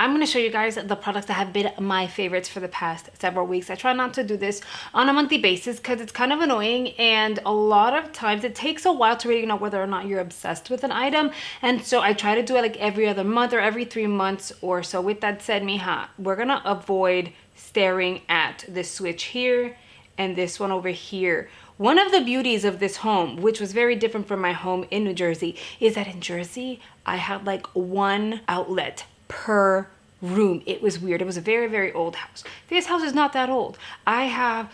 I'm going to show you guys the products that have been my favorites for the past several weeks. I try not to do this on a monthly basis because it's kind of annoying, and a lot of times it takes a while to really know whether or not you're obsessed with an item. And so I try to do it like every other month or every 3 months or so. With that said, mija, we're going to avoid staring at this switch here and this one over here. One of the beauties of this home, which was very different from my home in New Jersey, is that in Jersey, I had like one outlet per room. It was weird. It was a very, very old house. This house is not that old. I have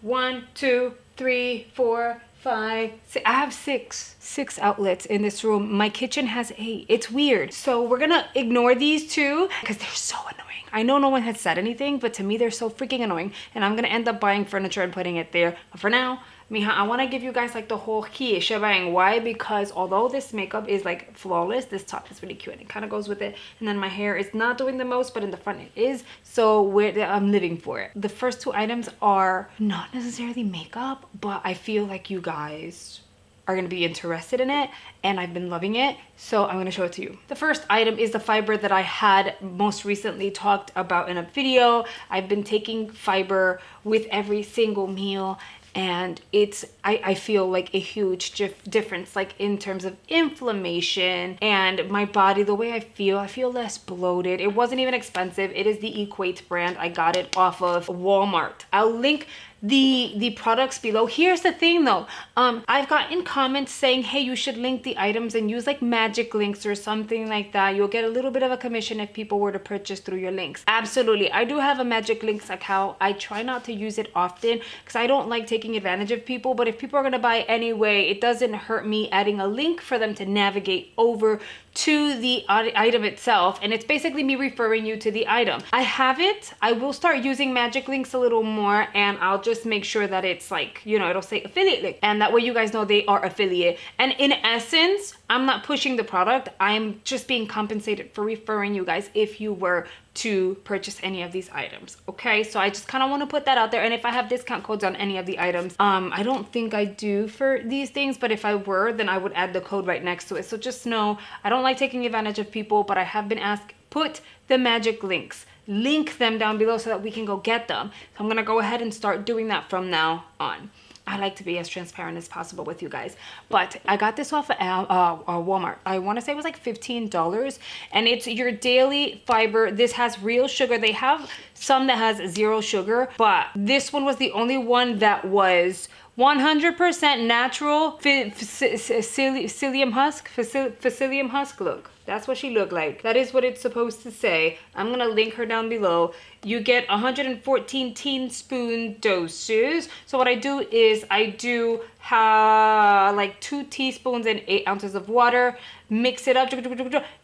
1, 2, 3, 4, 5, 6. I have six outlets in this room. My kitchen has 8. It's weird. So we're gonna ignore these two because they're so annoying. I know no one has said anything, but to me they're so freaking annoying, and I'm gonna end up buying furniture and putting it there. But for now, mija, I want to give you guys like the whole key shebang. Why? Because although this makeup is like flawless, this top is really cute and it kind of goes with it. And then my hair is not doing the most, but in the front it is. So I'm living for it. The first 2 items are not necessarily makeup, but I feel like you guys are going to be interested in it, and I've been loving it, so I'm going to show it to you. The first item is the fiber that I had most recently talked about in a video. I've been taking fiber with every single meal, and I feel like a huge difference, like in terms of inflammation and my body, the way I feel less bloated. It wasn't even expensive. It is the Equate brand. I got it off of Walmart. I'll link the products below. Here's the thing though, I've gotten comments saying, hey, you should link the items and use like magic links or something like that. You'll get a little bit of a commission if people were to purchase through your links. Absolutely. I do have a magic links account. I try not to use it often because I don't like taking advantage of people, but if people are going to buy anyway, it doesn't hurt me adding a link for them to navigate over to the item itself, and it's basically me referring you to the item. I have it. I will start using magic links a little more, and I'll just make sure that it's like, you know, it'll say affiliate link, and that way you guys know they are affiliate. And in essence, I'm not pushing the product. I'm just being compensated for referring you guys if you were to purchase any of these items. Okay, so I just kind of want to put that out there. And if I have discount codes on any of the items, I don't think I do for these things, but if I were, then I would add the code right next to it. So just know I don't like taking advantage of people, but I have been asked, put the magic links, link them down below so that we can go get them. So I'm gonna go ahead and start doing that from now on. I like to be as transparent as possible with you guys. But I got this off of Walmart. I want to say it was like $15, and it's your daily fiber. This has real sugar. They have some that has 0 sugar, but this one was the only one that was 100% natural psyllium husk. Look, that's what she looked like. That is what it's supposed to say. I'm gonna link her down below. You get 114 teaspoon doses. So what I do is I do have like 2 teaspoons and 8 ounces of water. Mix it up,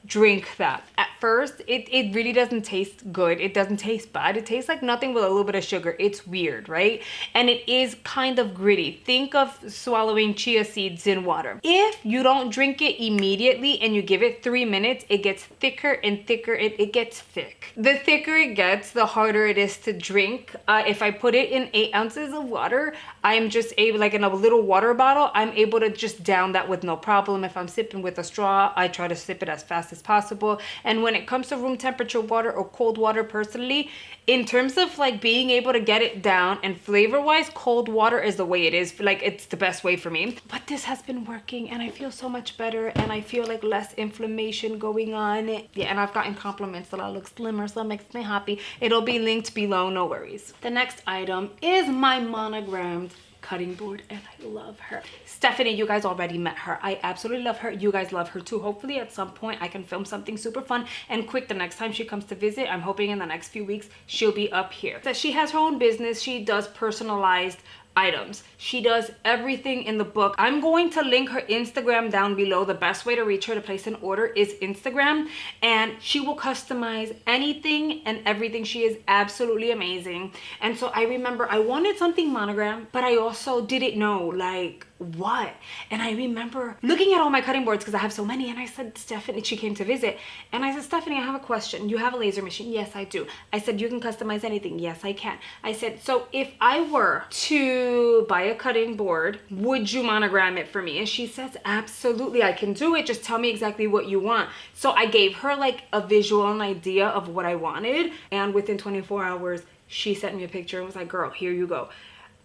drink that. At first, it really doesn't taste good. It doesn't taste bad. It tastes like nothing with a little bit of sugar. It's weird, right? And it is kind of gritty. Think of swallowing chia seeds in water. If you don't drink it immediately and you give it 3 minutes, it gets thicker and thicker. It gets thick. The thicker it gets, the harder it is to drink. If I put it in 8 ounces of water, I'm just able, like in a little water bottle, I'm able to just down that with no problem. If I'm sipping with a straw, I try to sip it as fast as possible. And when it comes to room temperature water or cold water, personally, in terms of like being able to get it down and flavor wise, cold water is the way it is. Like, it's the best way for me. But this has been working and I feel so much better, and I feel like less inflammation going on. Yeah, and I've gotten compliments that I look slimmer, so it makes me happy. It'll be linked below, no worries. The next item is my monogrammed cutting board, and I love her. Stephanie, you guys already met her. I absolutely love her. You guys love her too. Hopefully at some point I can film something super fun and quick the next time she comes to visit. I'm hoping in the next few weeks she'll be up here. So she has her own business. She does personalized items. She does everything in the book. I'm going to link her Instagram down below. The best way to reach her to place an order is Instagram, and she will customize anything and everything. She is absolutely amazing. And so I remember I wanted something monogram, but I also didn't know like what? And I remember looking at all my cutting boards because I have so many, and I said, Stephanie, she came to visit, and I said, Stephanie, I have a question. You have a laser machine? Yes, I do. I said, you can customize anything? Yes, I can. I said, so if I were to buy a cutting board, would you monogram it for me? And she says, absolutely, I can do it. Just tell me exactly what you want. So I gave her like a visual, an idea of what I wanted, and within 24 hours, she sent me a picture and was like, girl, here you go.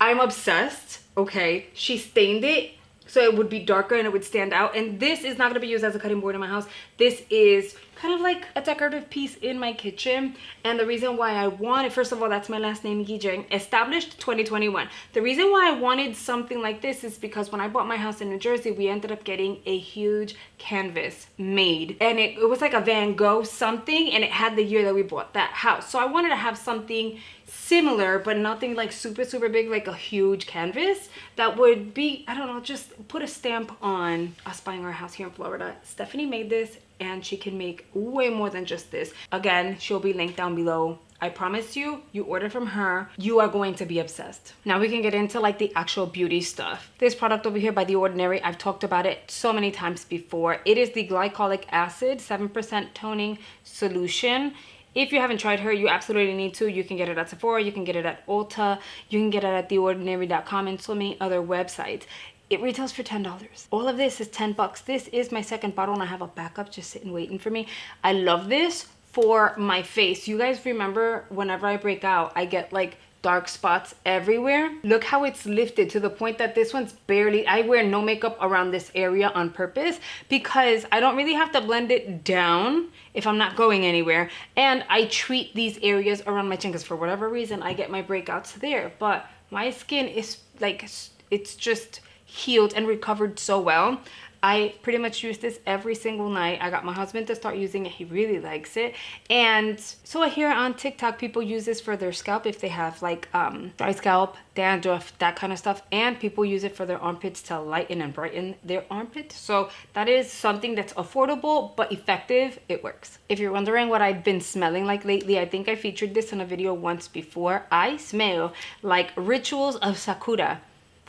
I'm obsessed. Okay, she stained it so it would be darker and it would stand out. And this is not going to be used as a cutting board in my house. This is kind of like a decorative piece in my kitchen. And the reason why I wanted, first of all, that's my last name, Yijing, established 2021. The reason why I wanted something like this is because when I bought my house in New Jersey, we ended up getting a huge canvas made, and it was like a Van Gogh something, and it had the year that we bought that house. So I wanted to have something similar, but nothing like super big, like a huge canvas that would be, I don't know, just put a stamp on us buying our house here in Florida. Stephanie made this, and she can make way more than just this. Again, she'll be linked down below. I promise you, you order from her, you are going to be obsessed. Now we can get into like the actual beauty stuff. This product over here by The Ordinary, I've talked about it so many times before. It is the glycolic acid 7% toning solution. If you haven't tried her, you absolutely need to. You can get it at Sephora, you can get it at Ulta, you can get it at theordinary.com and so many other websites. It retails for $10. All of this is 10 bucks. This is my second bottle, and I have a backup just sitting waiting for me. I love this for my face. You guys remember whenever I break out, I get like dark spots everywhere. Look how it's lifted to the point that this one's barely, I wear no makeup around this area on purpose because I don't really have to blend it down if I'm not going anywhere. And I treat these areas around my chin because for whatever reason, I get my breakouts there. But my skin is like, it's just healed and recovered so well. I pretty much use this every single night. I got my husband to start using it. He really likes it. And so I hear on TikTok, people use this for their scalp if they have like dry scalp, dandruff, that kind of stuff. And people use it for their armpits to lighten and brighten their armpit. So that is something that's affordable but effective. It works. If you're wondering what I've been smelling like lately, I think I featured this in a video once before. I smell like Rituals of Sakura.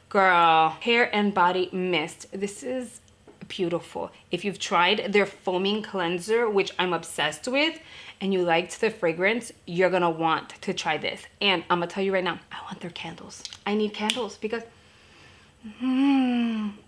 Girl, hair and body mist. This is beautiful. If you've tried their foaming cleanser, which I'm obsessed with, and you liked the fragrance, you're gonna want to try this. And I'm gonna tell you right now, I want their candles. I need candles because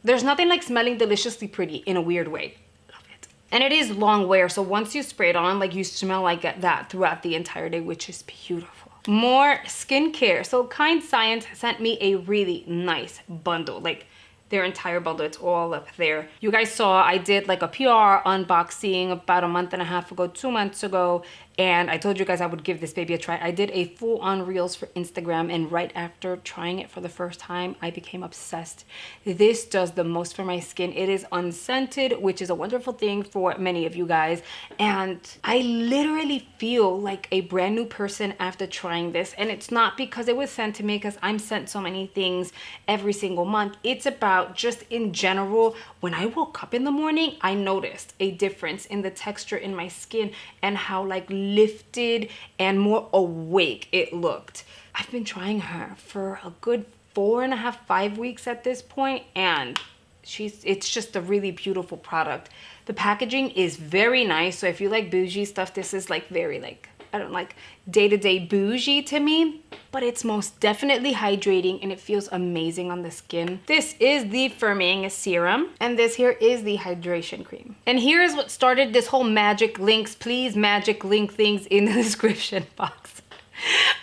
there's nothing like smelling deliciously pretty in a weird way. Love it. And it is long wear, so once you spray it on, like you smell like that throughout the entire day, which is beautiful. More skincare. So Kind Science sent me a really nice bundle, like their entire bundle. It's all up there. You guys saw I did like a PR unboxing about a month and a half ago, 2 months ago, and I told you guys I would give this baby a try. I did a full on reels for Instagram, and right after trying it for the first time, I became obsessed. This does the most for my skin. It is unscented, which is a wonderful thing for many of you guys, and I literally feel like a brand new person after trying this. And it's not because it was sent to me, because I'm sent so many things every single month. It's about just in general, when I woke up in the morning, I noticed a difference in the texture in my skin and how like lifted and more awake it looked. I've been trying her for a good 4.5, 5 weeks at this point, and it's just a really beautiful product. The packaging is very nice, so if you like bougie stuff, this is like very like, I don't like day-to-day bougie to me, but it's most definitely hydrating and it feels amazing on the skin. This is the firming serum, and this here is the hydration cream. And here is what started this whole magic links. Please magic link things in the description box.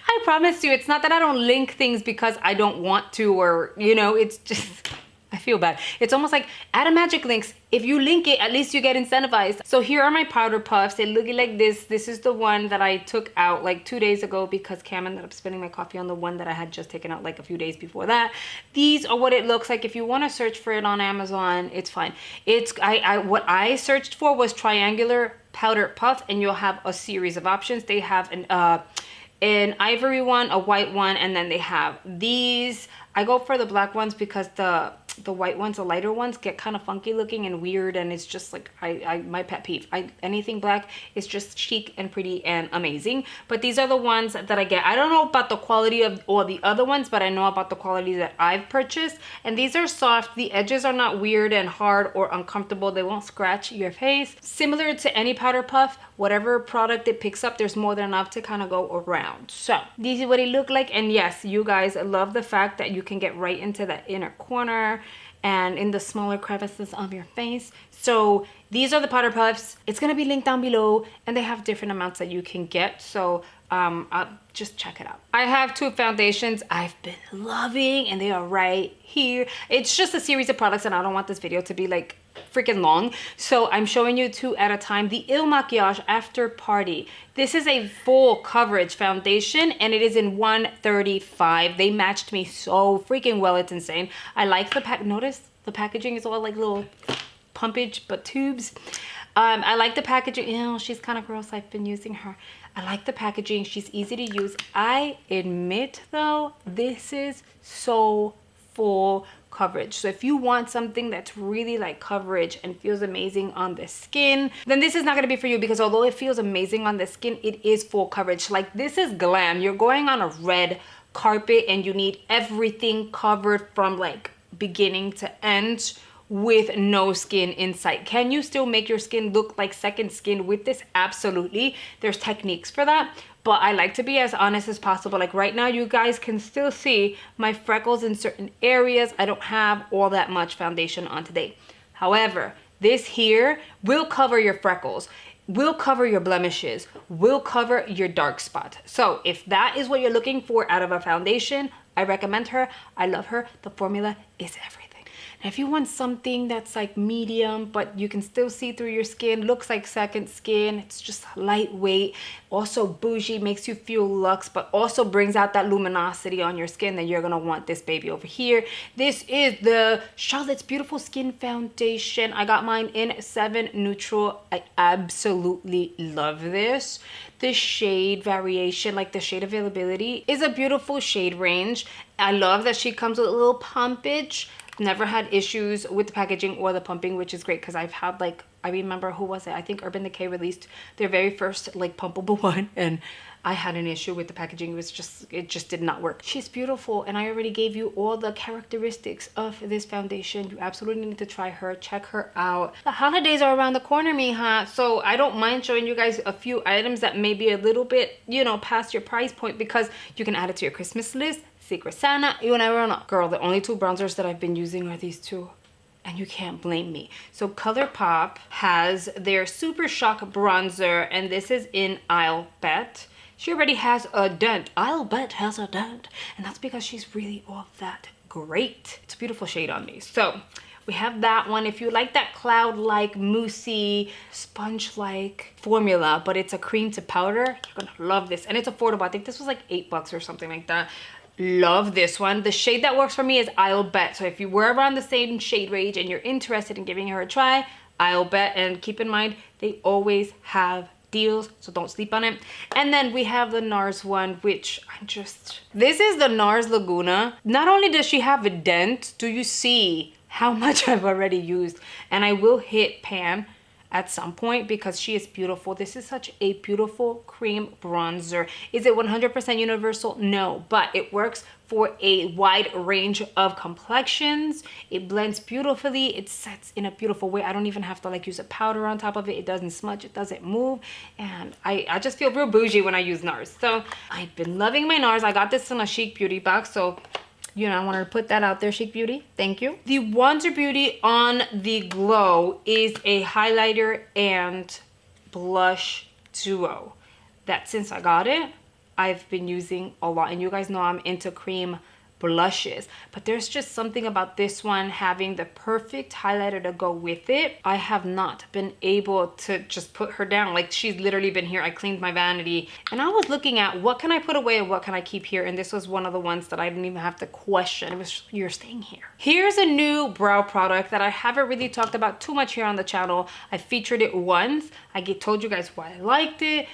I promise you, it's not that I don't link things because I don't want to, or, you know, it's just, I feel bad. It's almost like add a magic links. If you link it, at least you get incentivized. So here are my powder puffs. They look like this. This is the one that I took out like 2 days ago because Cam ended up spending my coffee on the one that I had just taken out like a few days before that. These are what it looks like. If you want to search for it on Amazon, it's fine. It's what I searched for was triangular powder puff, and you'll have a series of options. They have an ivory one, a white one, and then they have these. I go for the black ones because the white ones, the lighter ones, get kind of funky looking and weird, and it's just like my pet peeve. Anything black is just chic and pretty and amazing. But these are the ones that I get. I don't know about the quality of all the other ones, but I know about the quality that I've purchased, and these are soft. The edges are not weird and hard or uncomfortable. They won't scratch your face. Similar to any powder puff, whatever product it picks up, there's more than enough to kind of go around. So this is what it looked like, and yes, you guys, love the fact that you can get right into that inner corner and in the smaller crevices of your face. So these are the powder puffs. It's gonna be linked down below, and they have different amounts that you can get. So I'll just check it out. I have 2 foundations I've been loving, and they are right here. It's just a series of products, and I don't want this video to be like freaking long, so I'm showing you 2 at a time. The Il Makiage After Party. This is a full coverage foundation, and it is in 135. They matched me so freaking well. It's insane. I like the pack. Notice the packaging is all like little pumpage but tubes. I like the packaging. Ew, she's kind of gross. I've been using her. I like the packaging. She's easy to use. I admit though, this is so full coverage. So if you want something that's really like coverage and feels amazing on the skin, then this is not going to be for you, because although it feels amazing on the skin, it is full coverage. Like, this is glam. You're going on a red carpet and you need everything covered from like beginning to end with no skin in sight. Can you still make your skin look like second skin with this? Absolutely. There's techniques for that, but I like to be as honest as possible. Like right now, you guys can still see my freckles in certain areas. I don't have all that much foundation on today. However, this here will cover your freckles, will cover your blemishes, will cover your dark spot. So if that is what you're looking for out of a foundation, I recommend her. I love her. The formula is everything. If you want something that's like medium, but you can still see through your skin, looks like second skin, it's just lightweight, also bougie, makes you feel luxe, but also brings out that luminosity on your skin, then you're gonna want this baby over here. This is the Charlotte's Beautiful Skin Foundation. I got mine in 7 Neutral. I absolutely love this. The shade variation, like the shade availability, is a beautiful shade range. I love that she comes with a little pumpage. Never had issues with the packaging or the pumping, which is great, because I've had like, I remember, who was it? I think Urban Decay released their very first like pumpable one, and I had an issue with the packaging. It just did not work. She's beautiful, and I already gave you all the characteristics of this foundation. You absolutely need to try her. Check her out. The holidays are around the corner, mija, so I don't mind showing you guys a few items that may be a little bit, you know, past your price point, because you can add it to your Christmas list. Secret Santa, you never know. Girl, the only 2 bronzers that I've been using are these 2, and you can't blame me. So ColourPop has their Super Shock bronzer, and this is in I'll Bet. She already has a dent. I'll Bet has a dent, and that's because she's really all that great. It's a beautiful shade on me. So we have that one. If you like that cloud-like, moussey, sponge-like formula, but it's a cream to powder, you're gonna love this. And it's affordable. I think this was like $8 or something like that. Love this one. The shade that works for me is I'll Bet. So if you were around the same shade range and you're interested in giving her a try, I'll Bet. And keep in mind, they always have deals, so don't sleep on it. And then we have the NARS one, which this is the NARS Laguna. Not only does she have a dent, do you see how much I've already used? And I will hit pan at some point because she is beautiful. This is such a beautiful cream bronzer. Is it 100% universal? No, but it works for a wide range of complexions. It blends beautifully. It sets in a beautiful way. I don't even have to like use a powder on top of it. It doesn't smudge. It doesn't move. And I just feel real bougie when I use NARS. So I've been loving my NARS. I got this in a Chic Beauty box. So, you know, I wanted to put that out there, Chic Beauty. Thank you. The Wonder Beauty On The Glow is a highlighter and blush duo that since I got it, I've been using a lot. And you guys know I'm into cream blushes, but there's just something about this one having the perfect highlighter to go with it. I have not been able to just put her down. Like, she's literally been here. I cleaned my vanity and I was looking at what can I put away and what can I keep here, and this was one of the ones that I didn't even have to question. It was, you're staying here. Here's a new brow product that I haven't really talked about too much here on the channel. I featured it once. I told you guys why I liked it,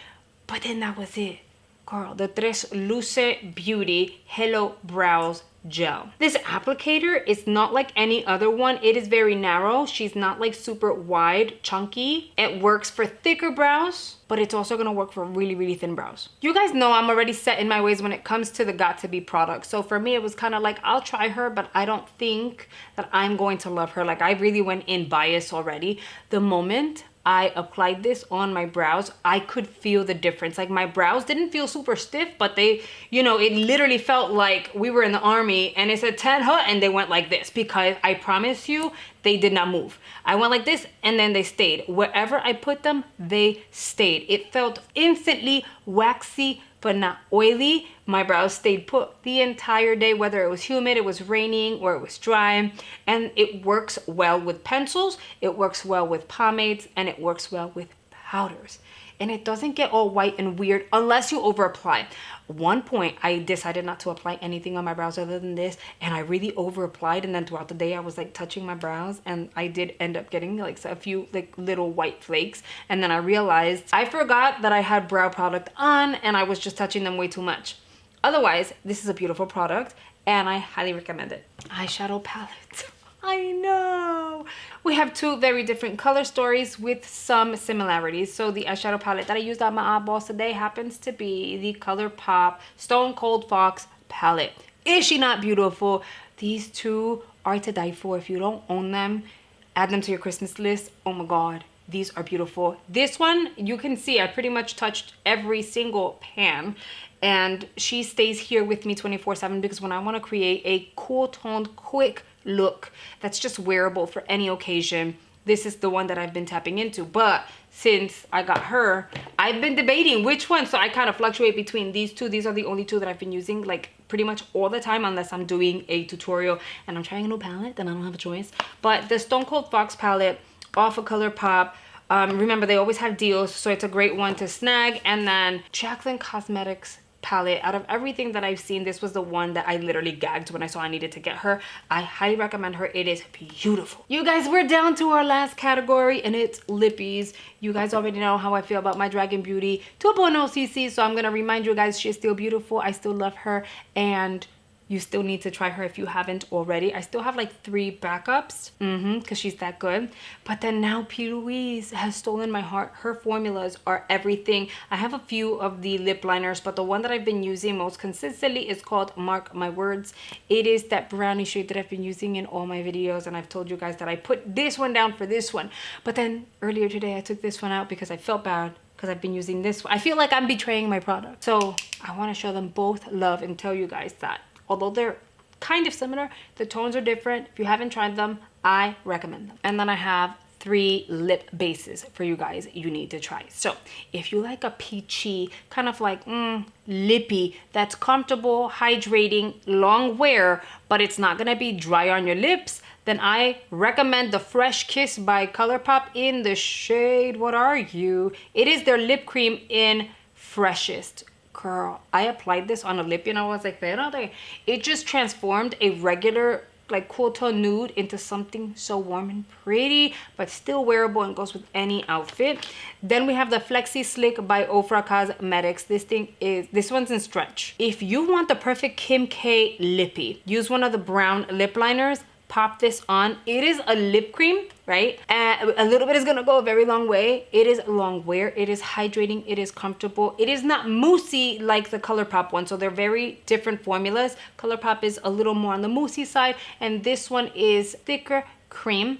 but then that was it. Girl, the Tres Luce Beauty Hello Brows gel. This applicator is not like any other one. It is very narrow. She's not like super wide, chunky. It works for thicker brows, but it's also gonna work for really, really thin brows. You guys know I'm already set in my ways when it comes to the got to be product. So for me, it was kind of like, I'll try her, but I don't think that I'm going to love her. Like, I really went in bias already. The moment I applied this on my brows, I could feel the difference. Like, my brows didn't feel super stiff, but they, you know, it literally felt like we were in the army and it said Tarrah and they went like this, because I promise you, they did not move. I went like this and then they stayed. Wherever I put them, they stayed. It felt instantly waxy, but not oily. My brows stayed put the entire day, whether it was humid, it was raining, or it was dry. And it works well with pencils, it works well with pomades, and it works well with powders. And it doesn't get all white and weird unless you over apply. One point, I decided not to apply anything on my brows other than this, and I really over applied, and then throughout the day I was like touching my brows, and I did end up getting like a few like little white flakes. And then I realized I forgot that I had brow product on and I was just touching them way too much. Otherwise, this is a beautiful product and I highly recommend it. Eyeshadow palette. I know. We have two very different color stories with some similarities. So the eyeshadow palette that I used on my eyeballs today happens to be the ColourPop Stone Cold Fox palette. Is she not beautiful? These two are to die for. If you don't own them, add them to your Christmas list. Oh my God, these are beautiful. This one, you can see I pretty much touched every single pan, and she stays here with me 24/7 because when I want to create a cool toned, quick look that's just wearable for any occasion, this is the one that I've been tapping into. But since I got her, I've been debating which one. So I kind of fluctuate between these two. These are the only two that I've been using like pretty much all the time, unless I'm doing a tutorial and I'm trying a new palette, then I don't have a choice. But the Stone Cold Fox palette off of ColourPop, remember they always have deals, so it's a great one to snag. And then Jaclyn Cosmetics palette, out of everything that I've seen, this was the one that I literally gagged when I saw I needed to get her. I highly recommend her. It is beautiful. You guys, we're down to our last category and it's lippies. You guys already know how I feel about my Dragon Beauty 2.0 CC, so I'm gonna remind you guys, she's still beautiful. I still love her, and you still need to try her if you haven't already. I still have like 3 backups because she's that good. But then now P. Louise has stolen my heart. Her formulas are everything. I have a few of the lip liners, but the one that I've been using most consistently is called Mark My Words. It is that brownie shade that I've been using in all my videos, and I've told you guys that I put this one down for this one. But then earlier today I took this one out because I felt bad because I've been using this one. I feel like I'm betraying my product. So I want to show them both love and tell you guys that although they're kind of similar, the tones are different. If you haven't tried them, I recommend them. And then I have 3 lip bases for you guys you need to try. So if you like a peachy, kind of like lippy, that's comfortable, hydrating, long wear, but it's not gonna be dry on your lips, then I recommend the Fresh Kiss by ColourPop in the shade, what are you? It is their lip cream in Freshest. Girl, I applied this on a lip and I was like, it just transformed a regular like cool tone nude into something so warm and pretty, but still wearable and goes with any outfit. Then we have the Flexi Slick by Ofra Cosmetics. This one's in stretch. If you want the perfect Kim K lippy, use one of the brown lip liners. Pop this on. It is a lip cream, right? And a little bit is gonna go a very long way. It is long wear. It is hydrating. It is comfortable. It is not moussey like the ColourPop one. So they're very different formulas. ColourPop is a little more on the moussey side, and this one is thicker cream,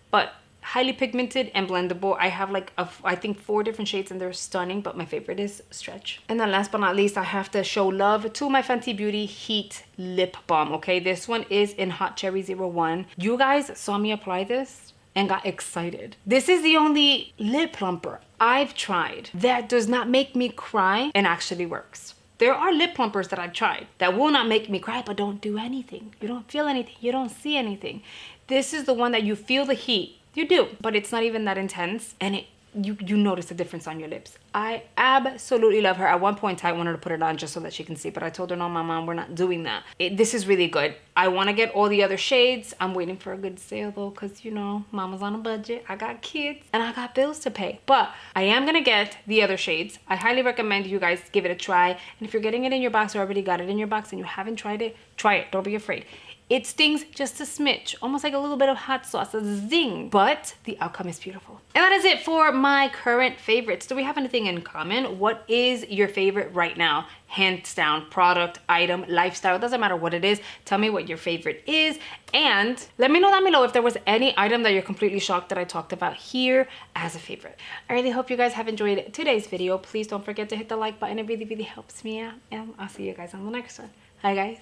but highly pigmented and blendable. I have like I think 4 different shades and they're stunning, but my favorite is Stretch. And then last but not least, I have to show love to my Fenty Beauty Heat Lip Balm. Okay, this one is in Hot Cherry 01. You guys saw me apply this and got excited. This is the only lip plumper I've tried that does not make me cry and actually works. There are lip plumpers that I've tried that will not make me cry but don't do anything. You don't feel anything. You don't see anything. This is the one that you feel the heat. You do, but it's not even that intense, and it you notice a difference on your lips. I absolutely love her. At one point I wanted to put it on just so that she can see, but I told her, no, mom, we're not doing that. This is really good. I want to get all the other shades. I'm waiting for a good sale though, because you know, mama's on a budget. I got kids and I got bills to pay, but I am gonna get the other shades. I highly recommend you guys give it a try. And if you're getting it in your box or already got it in your box and you haven't tried it, try it. Don't be afraid. It stings just a smidge, almost like a little bit of hot sauce, a zing, but the outcome is beautiful. And that is it for my current favorites. Do we have anything in common? What is your favorite right now? Hands down, product, item, lifestyle, doesn't matter what it is. Tell me what your favorite is. And let me know down below if there was any item that you're completely shocked that I talked about here as a favorite. I really hope you guys have enjoyed today's video. Please don't forget to hit the like button. It really, really helps me out. And I'll see you guys on the next one. Bye guys.